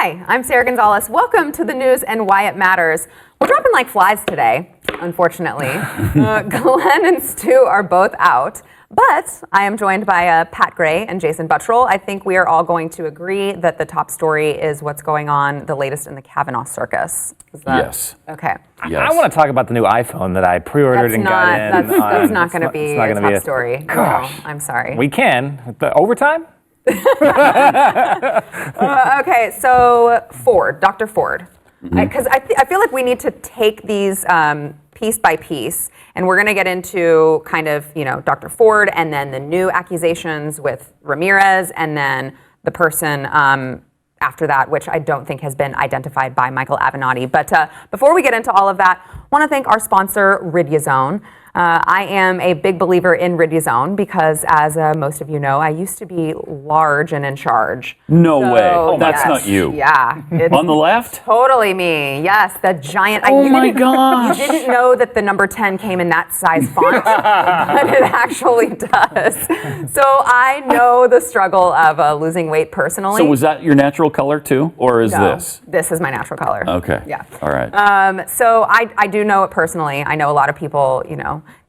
Hi, I'm Sarah Gonzalez. Welcome to the news and why it matters. We're dropping like flies today, unfortunately. Glenn and Stu are both out, but I am joined by Pat Gray and Jason Buttrell. I think we are all going to agree that the top story is what's going on, the latest in the Kavanaugh circus. Yes. Okay. Yes. I want to talk about the new iPhone that I pre-ordered and got in. That's not going to be a top story. Gosh. No, I'm sorry. We can. The overtime? Okay, so Dr. Ford. Because I feel like we need to take these piece by piece, and we're going to get into kind of, Dr. Ford and then the new accusations with Ramirez and then the person after that, which I don't think has been identified by Michael Avenatti. But before we get into all of that, I want to thank our sponsor, Riduzone. I am a big believer in Riduzone because, as most of you know, I used to be large and in charge. No way. Oh, that's not you. Yeah. On the left? Totally me. Yes, the giant. Oh my gosh. You didn't know that the number 10 came in that size font, but it actually does. So I know the struggle of losing weight personally. So was that your natural color too, or is this? This is my natural color. Okay. Yeah. All right. So I do know it personally. I know a lot of people,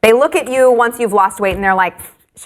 they look at you once you've lost weight and they're like,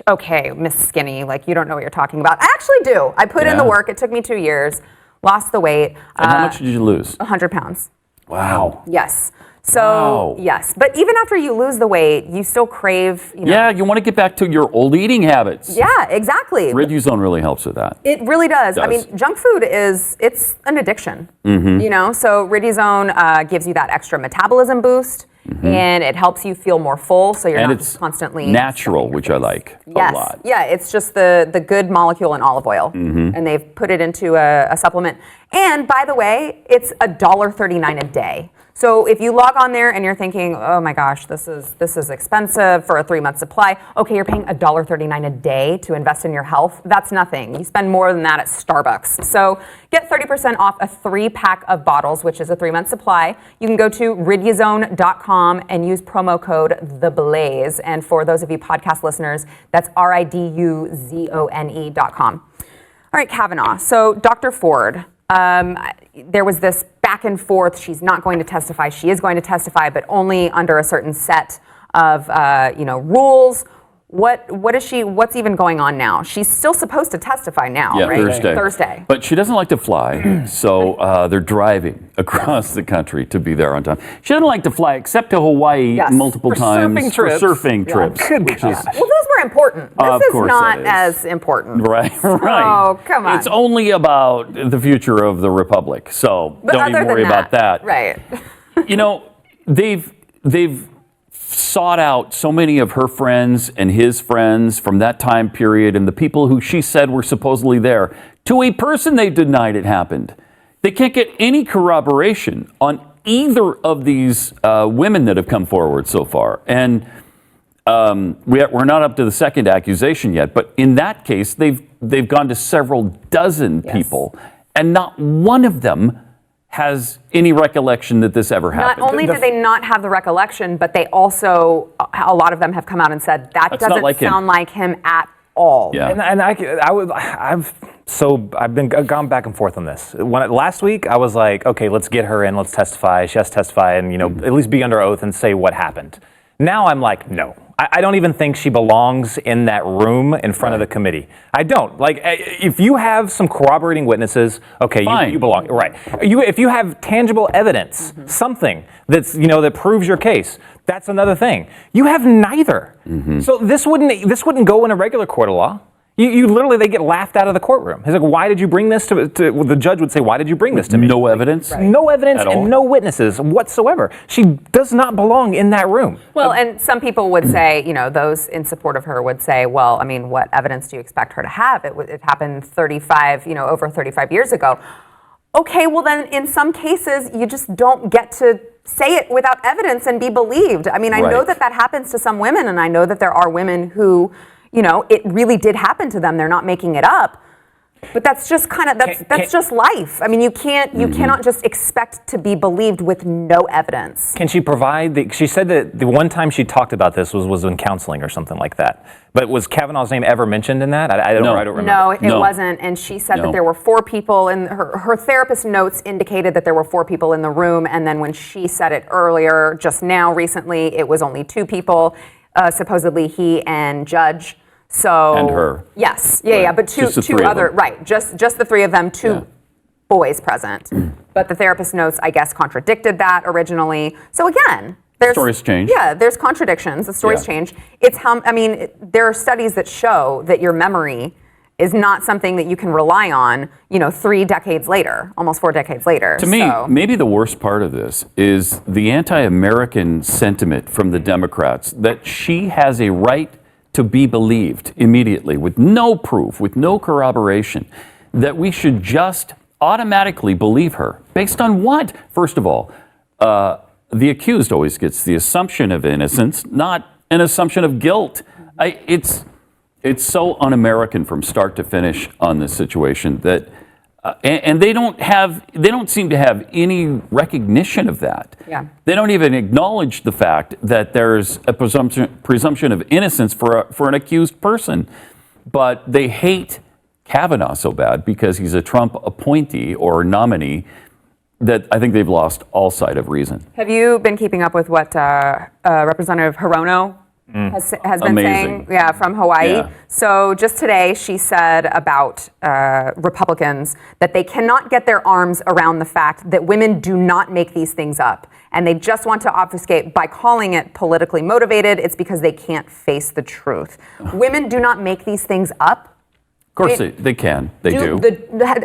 okay, Miss Skinny, like you don't know what you're talking about. I actually do. I put in the work. It took me 2 years, lost the weight. And how much did you lose? 100 pounds. Wow. Yes. So, yes. But even after you lose the weight, you still crave, Yeah, you want to get back to your old eating habits. Yeah, exactly. Riduzone really helps with that. It really does. I mean, junk food it's an addiction, So Riduzone gives you that extra metabolism boost. And it helps you feel more full, so you're not just constantly natural, which I like a lot. Yeah, it's just the good molecule in olive oil, and they've put it into a supplement. And by the way, it's $1.39 a day. So if you log on there and you're thinking, oh my gosh, this is expensive for a 3-month supply. Okay, you're paying $1.39 a day to invest in your health. That's nothing. You spend more than that at Starbucks. So get 30% off a 3-pack of bottles, which is a 3-month supply. You can go to riduzone.com and use promo code TheBlaze. And for those of you podcast listeners, that's riduzone.com. All right, Kavanaugh. So Dr. Ford. There was this back and forth. She's not going to testify. She is going to testify, but only under a certain set of rules. What is she? What's even going on now? She's still supposed to testify now, right? Thursday. But she doesn't like to fly, so they're driving across the country to be there on time. She doesn't like to fly except to Hawaii multiple times for surfing trips. Good gosh. Well, those were important. This is not as important. Right. Oh, come on. It's only about the future of the republic, so don't even worry about that. Right. They've sought out so many of her friends and his friends from that time period and the people who she said were supposedly there. To a person, they denied it happened. They can't get any corroboration on either of these women that have come forward so far. And we're not up to the second accusation yet, but in that case, they've gone to several dozen people, and not one of them has any recollection that this ever happened. Not only do they not have the recollection, but they also, a lot of them have come out and said that doesn't sound like him at all. Yeah. And I've gone back and forth on this. Last week I was like, okay, let's get her in, let's testify. She has to testify and at least be under oath and say what happened. Now I'm like, no. I don't even think she belongs in that room in front of the committee. I don't. Like, if you have some corroborating witnesses, okay, you belong. Right. If you have tangible evidence, something that's that proves your case, that's another thing. You have neither. So this wouldn't go in a regular court of law. You literally, they get laughed out of the courtroom. He's like, why did you bring this to the judge would say, why did you bring this to me? No evidence? Right. No evidence and no witnesses whatsoever. She does not belong in that room. Well, and some people would say, those in support of her would say, well, I mean, what evidence do you expect her to have? It happened over 35 years ago. Okay, well then in some cases, you just don't get to say it without evidence and be believed. I mean, I know that happens to some women, and I know that there are women who, it really did happen to them. They're not making it up. But that's just that's just life. I mean, you cannot just expect to be believed with no evidence. Can she provide she said that the one time she talked about this was in counseling or something like that. But was Kavanaugh's name ever mentioned in that? I don't remember. No, it wasn't. And she said that there were 4 people, and her therapist notes indicated that there were 4 people in the room. And then when she said it earlier, just now, recently, it was only 2 people, supposedly he and Judge. So and her. Yes, yeah, but two other, right? Just the 3 of them, 2 boys present. But the therapist notes, I guess, contradicted that originally. So again. Stories change. Yeah, there's contradictions. The stories change. It's there are studies that show that your memory is not something that you can rely on, 3 decades later, almost 4 decades later. To me, maybe the worst part of this is the anti-American sentiment from the Democrats that she has a right to be believed immediately with no proof, with no corroboration, that we should just automatically believe her. Based on what? First of all, the accused always gets the assumption of innocence, not an assumption of guilt. It's so un-American from start to finish on this situation that, and they don't seem to have any recognition of that. Yeah. They don't even acknowledge the fact that there's a presumption of innocence for an accused person, but they hate Kavanaugh so bad because he's a Trump appointee or nominee that I think they've lost all sight of reason. Have you been keeping up with what Representative Hirono has been saying? Yeah, from Hawaii. Yeah. So just today, she said about Republicans that they cannot get their arms around the fact that women do not make these things up. And they just want to obfuscate by calling it politically motivated. It's because they can't face the truth. Women do not make these things up. Of course they can. They do.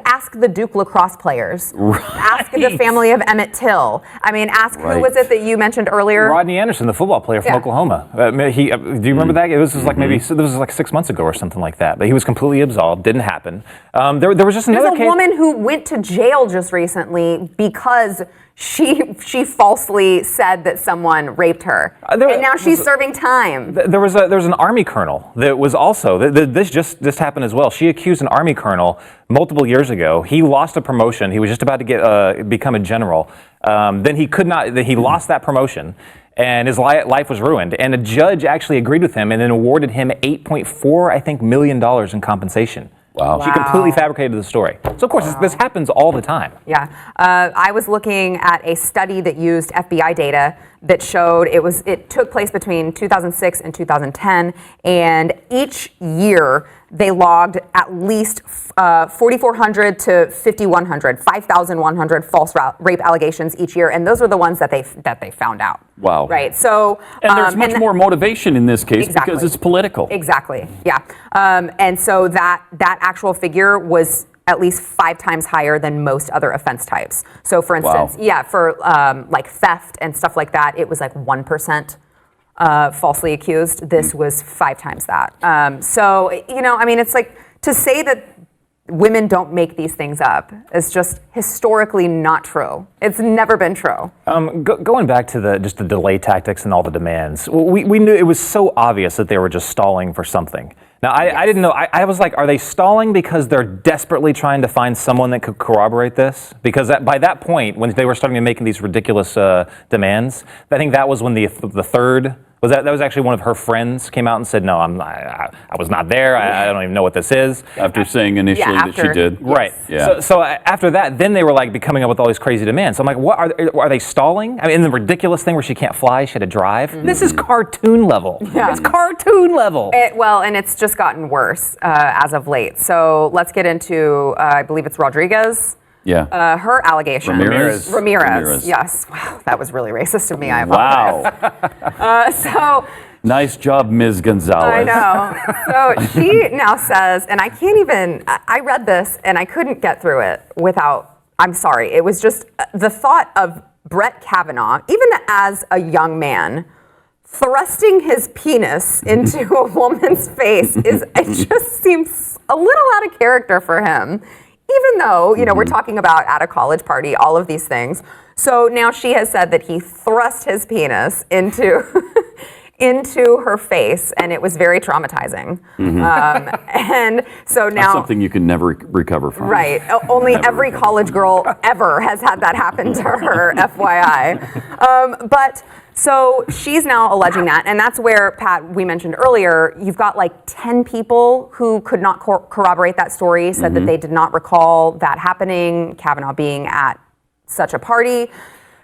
Ask the Duke lacrosse players. Right. Ask the family of Emmett Till. I mean, ask who was it that you mentioned earlier? Rodney Anderson, the football player from Oklahoma. Do you remember that? This was like this was like 6 months ago or something like that. But he was completely absolved. Didn't happen. There was just another case. There's a woman who went to jail just recently because she falsely said that someone raped her, and now she's serving time. There was an Army colonel that was also this just happened as well. She accused an Army colonel multiple years ago. He lost a promotion. He was just about to become a general. Then he could not. He lost that promotion, and his life was ruined. And a judge actually agreed with him and then awarded him $8.4 million in compensation. Wow. She completely fabricated the story. So, of course, this happens all the time. Yeah. I was looking at a study that used FBI data that showed it took place between 2006 and 2010, and each year they logged at least 4,400 to 5,100 false rape allegations each year, and those are the ones that they found out. Wow. Right. So and there's much more motivation in this case because it's political. Exactly. Yeah. And so that actual figure was at least 5 times higher than most other offense types. So, for instance, for like theft and stuff like that, it was like 1% falsely accused. This was 5 times that. So, it's like to say that women don't make these things up is just historically not true. It's never been true. Going back to just the delay tactics and all the demands, we knew it was so obvious that they were just stalling for something. Now, I didn't know. I was like, are they stalling because they're desperately trying to find someone that could corroborate this? Because by that point, when they were starting to make these ridiculous demands, I think that was when the third. That was actually one of her friends came out and said, no, I was not there. I don't even know what this is. After saying initially that she did. Right. Yeah. So after that, then they were like coming up with all these crazy demands. So I'm like, what are they stalling? I mean, the ridiculous thing where she can't fly, she had to drive. Mm-hmm. This is cartoon level. Yeah. It's cartoon level. And it's just gotten worse as of late. So let's get into, I believe it's Rodriguez. Yeah. Her allegation. Ramirez. Yes. Wow, that was really racist of me. I apologize. Wow. Nice job, Ms. Gonzalez. I know. So she now says, and I can't even, I read this and I couldn't get through it without, I'm sorry. It was just the thought of Brett Kavanaugh, even as a young man, thrusting his penis into a woman's face it just seems a little out of character for him. Even though, we're talking about at a college party, all of these things. So now she has said that he thrust his penis into into her face, and it was very traumatizing. And so now, That's something you can never recover from. right? Only every college girl ever has had that happen to her, FYI. But so she's now alleging that, and that's where, Pat, we mentioned earlier, you've got like 10 people who could not corroborate that story, said that they did not recall that happening, Kavanaugh being at such a party.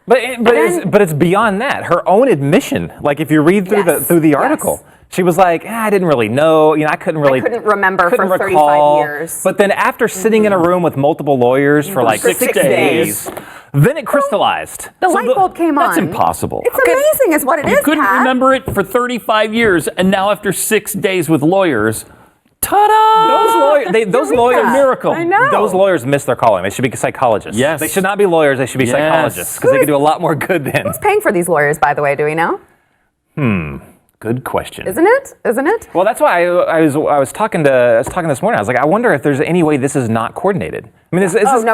But it's beyond that. Her own admission. Like if you read through the article, she was like, I didn't really know. I couldn't remember for 35 recall. years. But then after sitting in a room with multiple lawyers for like 6 days, then it crystallized. The light bulb came on. That's impossible. It's amazing, is what it is. You couldn't Pat. remember it for 35 years, and now after 6 days with lawyers, ta-da! Those lawyers, miracle. I know. Those lawyers miss their calling. They should be psychologists. Yes. They should not be lawyers. They should be psychologists because they could do a lot more good then. Who's paying for these lawyers, by the way? Do we know? Good question. Isn't it? Well, that's why I was talking this morning. I was like, I wonder if there's any way this is not coordinated. I mean, this It is. has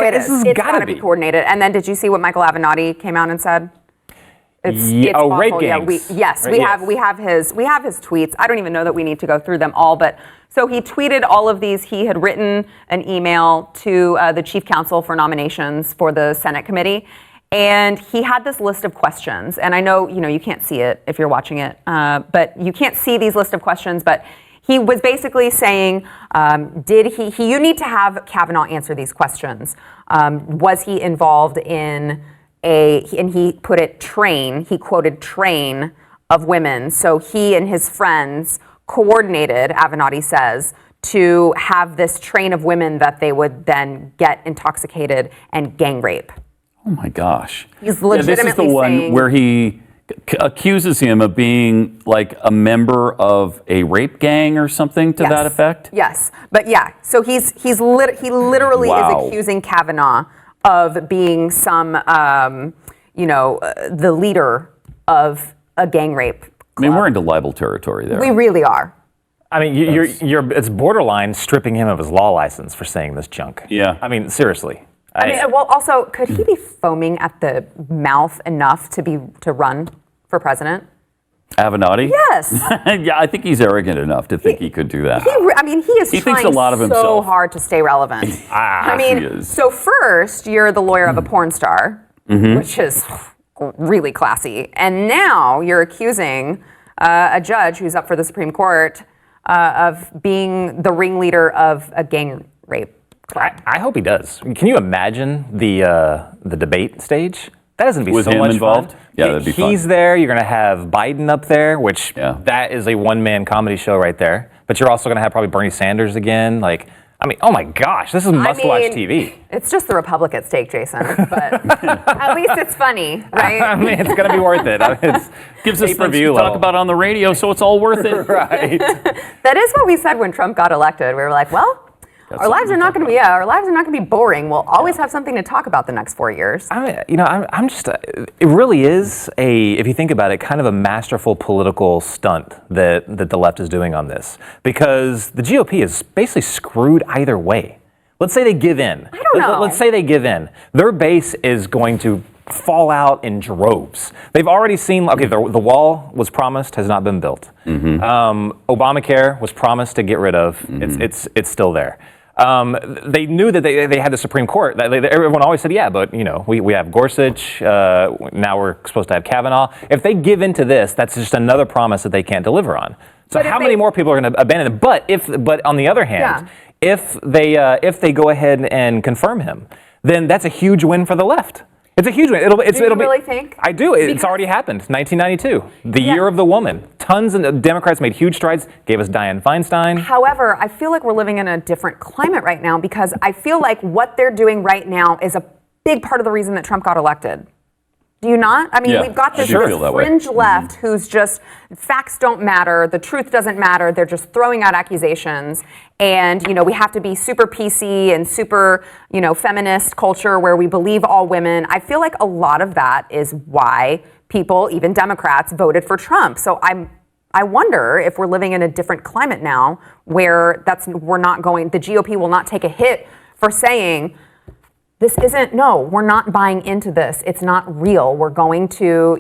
It's got to be coordinated. And then did you see what Michael Avenatti came out and said? It's awful. Rape Yeah, gangs. we have his tweets. I don't even know that we need to go through them all, but so he tweeted all of these. He had written an email to the chief counsel for nominations for the Senate committee, and he had this list of questions. And I know you can't see it if you're watching it, but you can't see these list of questions. But he was basically saying, you need to have Kavanaugh answer these questions. Was he involved in and he put it he quoted train of women. So he and his friends coordinated, Avenatti says, to have this train of women that they would then get intoxicated and gang rape. Oh my gosh. He's legitimately this is the one saying, where he accuses him of being like a member of a rape gang or something to that effect? Yes. But yeah, so he literally is accusing Kavanaugh of being some, the leader of a gang rape club. I mean, we're into libel territory there. We really are. I mean, it's borderline stripping him of his law license for saying this junk. Yeah. I mean, seriously. Well, also, could he be foaming at the mouth enough to run for president? Avenatti? Yes. Yeah, I think he's arrogant enough to think he could do that. He is He trying thinks a lot of so himself. hard to stay relevant. He is. So first, you're the lawyer of a porn star, which is really classy. And now you're accusing a judge who's up for the Supreme Court of being the ringleader of a gang rape club. I hope he does. Can you imagine the debate stage? That doesn't be With so him much involved? fun. Yeah, that'd be fun. He's there. You're going to have Biden up there, which that is a one-man comedy show right there. But you're also going to have probably Bernie Sanders again. Oh my gosh, this is must-watch TV. It's just the Republic at stake, Jason. But at least it's funny, right? I mean, it's going to be worth it. It's Gives us things to pay-per-view talk level. about on the radio, so it's all worth it. Right. That is what we said when Trump got elected. We were like, well, our lives are not going to be boring. We'll always have something to talk about the next 4 years. I'm just. It really is if you think about it, kind of a masterful political stunt that the left is doing on this, because the GOP is basically screwed either way. Let's say they give in. I don't know. Let's say they give in. Their base is going to fall out in droves. They've already seen. Okay, the wall was promised, has not been built. Obamacare was promised to get rid of. It's still there. They knew that they had the Supreme Court. Everyone always said, yeah, but we have Gorsuch. Now we're supposed to have Kavanaugh. If they give into this, that's just another promise that they can't deliver on. So how many more people are going to abandon it? But on the other hand, if they go ahead and confirm him, then that's a huge win for the left. It's a huge win. Do you really think? I do. It's already happened. 1992, the year of the woman. Tons of Democrats made huge strides, gave us Dianne Feinstein. However, I feel like we're living in a different climate right now, because I feel like what they're doing right now is a big part of the reason that Trump got elected. Do you not? I mean, we've got this fringe left who's just, facts don't matter, the truth doesn't matter, they're just throwing out accusations, and, we have to be super PC and super, feminist culture where we believe all women. I feel like a lot of that is why people, even Democrats, voted for Trump. So I wonder if we're living in a different climate now where the GOP will not take a hit for saying, this isn't, no, we're not buying into this. It's not real. We're going to,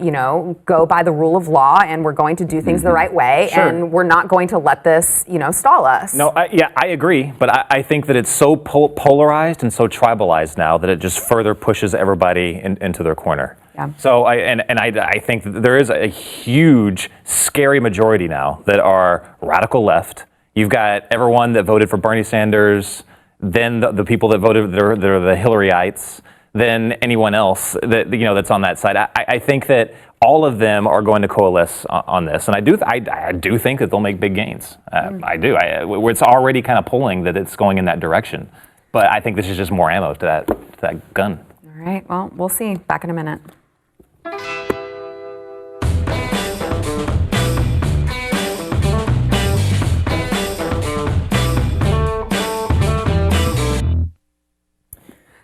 go by the rule of law, and we're going to do things the right way, and we're not going to let this, stall us. No, I agree, but I think that it's so polarized and so tribalized now that it just further pushes everybody into their corner. Yeah. So I think that there is a huge, scary majority now that are radical left. You've got everyone that voted for Bernie Sanders, then the people that voted, they're the Hillaryites, then anyone else that that's on that side. I think that all of them are going to coalesce on this, and I do think that they'll make big gains. I do. It's already kind of pulling that it's going in that direction, but I think this is just more ammo to that gun. All right. Well, we'll see. Back in a minute.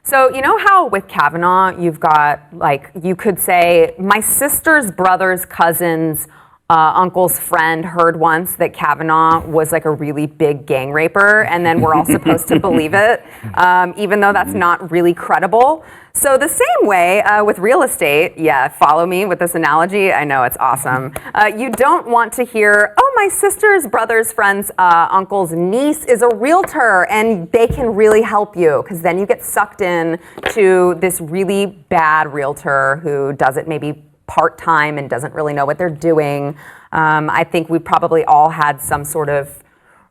So you know how with Kavanaugh, you've got, you could say, my sister's brother's cousin's uncle's friend heard once that Kavanaugh was like a really big gang raper, and then we're all supposed to believe it, even though that's not really credible. So the same way with real estate, follow me with this analogy. I know it's awesome. You don't want to hear, oh, my sister's brother's friend's uncle's niece is a realtor and they can really help you, because then you get sucked in to this really bad realtor who does it maybe part-time and doesn't really know what they're doing. I think we probably all had some sort of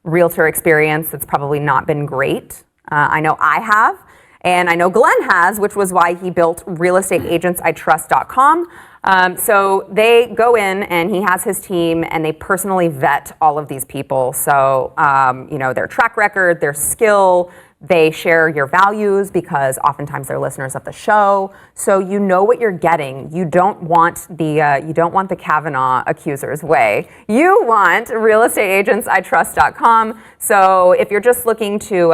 realtor experience that's probably not been great. I know I have. And I know Glenn has, which was why he built realestateagentsitrust.com. So they go in, and he has his team, and they personally vet all of these people. So, their track record, their skill, they share your values, because oftentimes they're listeners of the show. So you know what you're getting. You don't want the Kavanaugh accuser's way. You want realestateagentsitrust.com. So if you're just looking to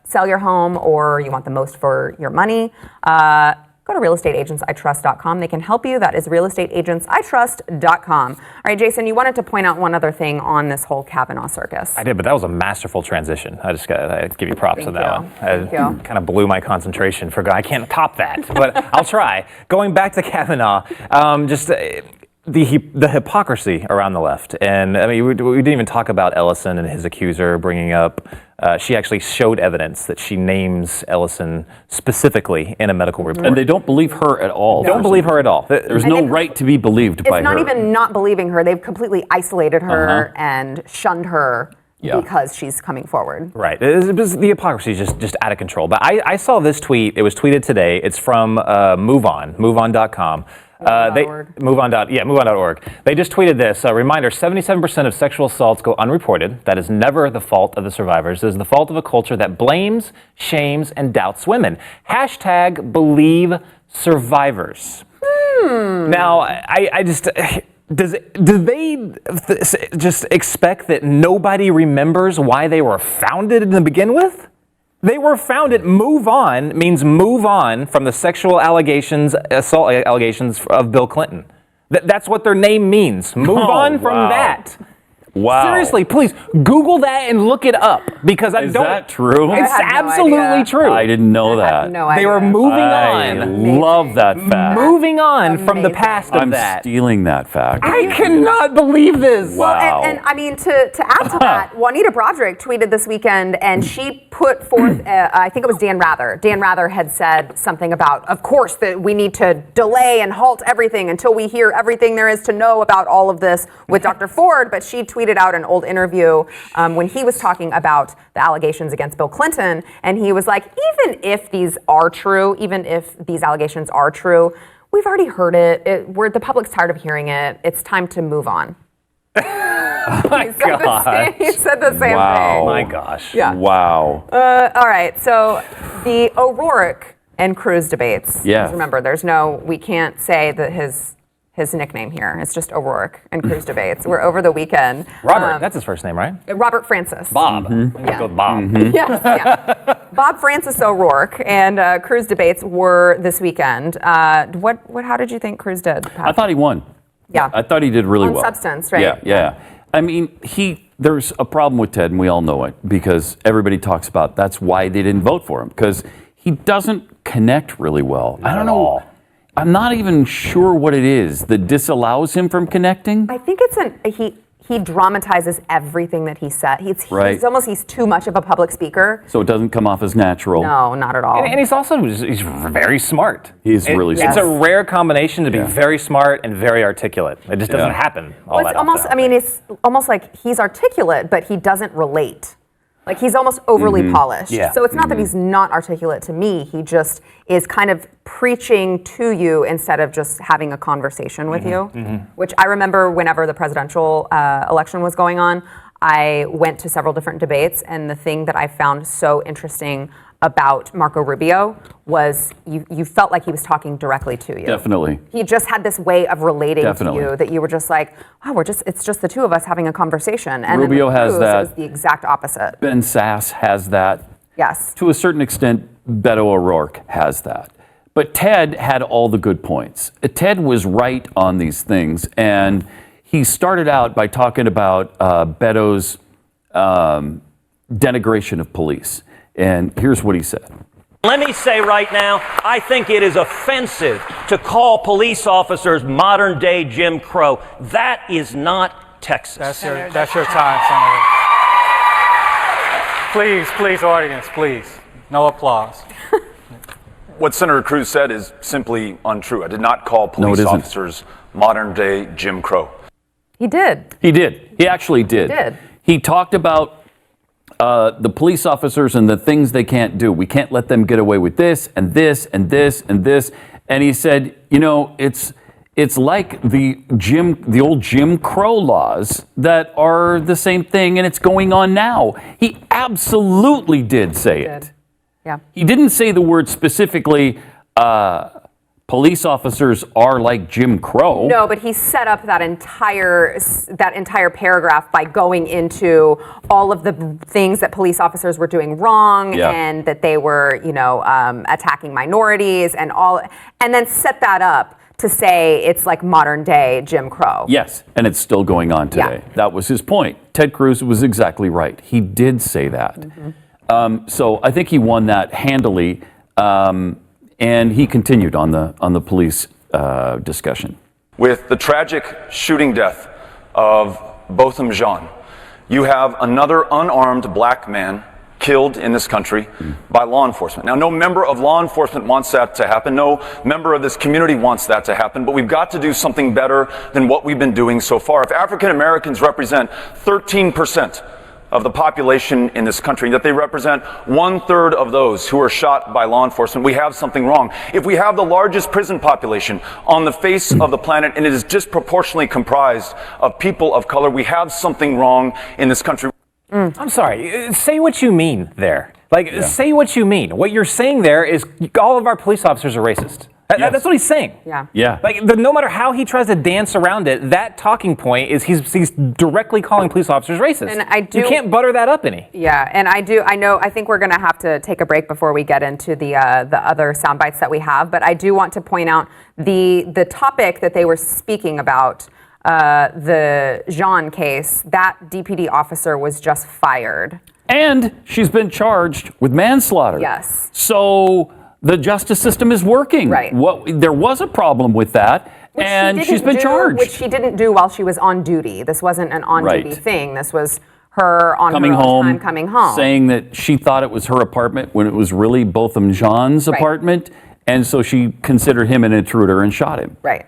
sell your home, or you want the most for your money, go to realestateagentsitrust.com. They can help you. That is realestateagentsitrust.com. All right, Jason, you wanted to point out one other thing on this whole Kavanaugh circus. I did, but that was a masterful transition. I got to give you props on that one. Thank you. Kind of blew my concentration. I can't top that, but I'll try. Going back to Kavanaugh, the hypocrisy around the left. And I mean, we didn't even talk about Ellison and his accuser bringing up, she actually showed evidence that she names Ellison specifically in a medical report. And they don't believe her at all. Don't believe her at all. There's no right to be believed by her. It's not even not believing her. They've completely isolated her and shunned her because she's coming forward. Right. The hypocrisy is just out of control. But I saw this tweet. It was tweeted today. It's from MoveOn.com. MoveOn.org. They just tweeted this. Reminder, 77% of sexual assaults go unreported. That is never the fault of the survivors. It is the fault of a culture that blames, shames, and doubts women. Hashtag believe survivors. Now, I just... Do they just expect that nobody remembers why they were founded to begin with? They were founded. Move on means move on from the sexual assault allegations of Bill Clinton. That's what their name means. Move on from that. Wow. Seriously, please Google that and look it up, because Is that true? It's absolutely true. I didn't know that. I had no idea. They were moving I on. love that fact. Moving on from the past of I'm that. stealing that fact. I cannot believe this. Wow. And I mean, to add to that, Juanita Broderick tweeted this weekend, and she put forth, I think it was Dan Rather. Dan Rather had said something about, of course, that we need to delay and halt everything until we hear everything there is to know about all of this with Dr. Ford. But she tweeted out an old interview when he was talking about the allegations against Bill Clinton, and he was like, even if these are true, even if these allegations are true, we've already heard it. The public's tired of hearing it. It's time to move on. My gosh. He said the same Wow. thing. My gosh. Yeah. Wow. All right, so the O'Rourke and Cruz debates. Yeah. Remember, we can't say that his nickname here. It's just O'Rourke and Cruz debates. We're over the weekend. Robert, that's his first name, right? Robert Francis. Bob. Yeah. Go with Bob. Yes, yeah. Bob Francis O'Rourke and Cruz debates were this weekend. How did you think Cruz did, Pat? I thought he won. Yeah. I thought he did really On well. substance, right? Yeah. I mean, there's a problem with Ted, and we all know it, because everybody talks about that's why they didn't vote for him, because he doesn't connect really well. I don't at know. all. I'm not even sure what it is that disallows him from connecting. I think he dramatizes everything that he said. Right. He's too much of a public speaker. So it doesn't come off as natural. No, not at all. And he's very smart. He's really It's smart. a rare combination to be very smart and very articulate. It just doesn't Yeah. happen all Well, that it's almost, often. I mean, it's almost like he's articulate, but he doesn't relate. Like he's almost overly polished. Yeah. So it's not that he's not articulate to me. He just is kind of preaching to you instead of just having a conversation with you. Which I remember whenever the presidential election was going on, I went to several different debates, and the thing that I found so interesting about Marco Rubio was you felt like he was talking directly to you. Definitely. He just had this way of relating Definitely. to you that you were just like, wow, it's just the two of us having a conversation. And then Rubio with has Cruz, that. It was the exact opposite. Ben Sass has that. Yes. To a certain extent, Beto O'Rourke has that. But Ted had all the good points. Ted was right on these things. And he started out by talking about Beto's denigration of police. And here's what he said. Let me say right now, I think it is offensive to call police officers modern day Jim Crow. That is not Texas. That's your time, Senator. Please, audience, please. No applause. What Senator Cruz said is simply untrue. I did not call it police isn't. officers modern day Jim Crow. He did. He did. He actually did. He did. He talked about the police officers and the things they can't do. We can't let them get away with this and this and this and this. And he said, you know, it's like the old Jim Crow laws that are the same thing, and it's going on now. He absolutely did say it. Yeah. He didn't say the word specifically, police officers are like Jim Crow. No, but he set up that entire paragraph by going into all of the things that police officers were doing wrong, Yeah. and that they were, attacking minorities and then set that up to say it's like modern day Jim Crow. Yes, and it's still going on today. Yeah. That was his point. Ted Cruz was exactly right. He did say that. So I think he won that handily. And he continued on the police discussion. With the tragic shooting death of Botham Jean, you have another unarmed black man killed in this country by law enforcement. Now, no member of law enforcement wants that to happen. No member of this community wants that to happen. But we've got to do something better than what we've been doing so far. If African Americans represent 13% of the population in this country, that they represent 1/3 of those who are shot by law enforcement, we have something wrong. If we have the largest prison population on the face of the planet and it is disproportionately comprised of people of color, we have something wrong in this country. I'm sorry. Say what you mean there. Say what you mean. What you're saying there is all of our police officers are racist. Yes. That's what he's saying. Yeah. Yeah. No matter how he tries to dance around it, that talking point is he's directly calling police officers racist. And you can't butter that up any. Yeah, and I think we're going to have to take a break before we get into the other sound bites that we have, but I do want to point out the topic that they were speaking about, the Jean case. That DPD officer was just fired. And she's been charged with manslaughter. Yes. So the justice system is working. Right. There was a problem with that, and she's been charged. Which she didn't do while she was on duty. This wasn't an on-duty Right. thing. This was her on coming her own home, time coming home. saying that she thought it was her apartment when it was really Botham Jean's Right. apartment, and so she considered him an intruder and shot him. Right.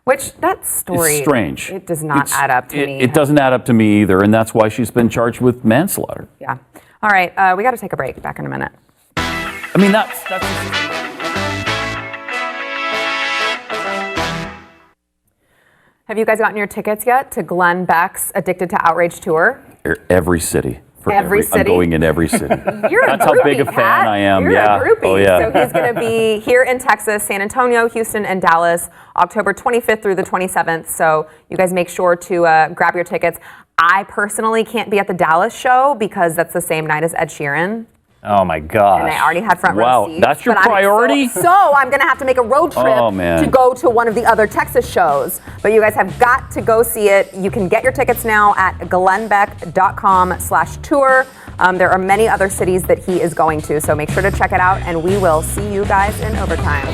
Which, that story... It's strange. It does not add up to me. It doesn't add up to me either, and that's why she's been charged with manslaughter. Yeah. All right, we got to take a break. Back in a minute. I mean, that's Have you guys gotten your tickets yet to Glenn Beck's Addicted to Outrage tour? every city. For Every I'm city? going in every city. You're That's a how groupie, big a fan Pat. I am. You're Yeah. a groupie. Oh, yeah. So he's going to be here in Texas, San Antonio, Houston, and Dallas, October 25th through the 27th. So you guys make sure to grab your tickets. I personally can't be at the Dallas show because that's the same night as Ed Sheeran. Oh my gosh. And I already had front Wow, row seats. that's your but priority? So I'm going to have to make a road trip Oh, man. to go to one of the other Texas shows. But you guys have got to go see it. You can get your tickets now at glennbeck.com/tour. There are many other cities that he is going to, so make sure to check it out, and we will see you guys in overtime.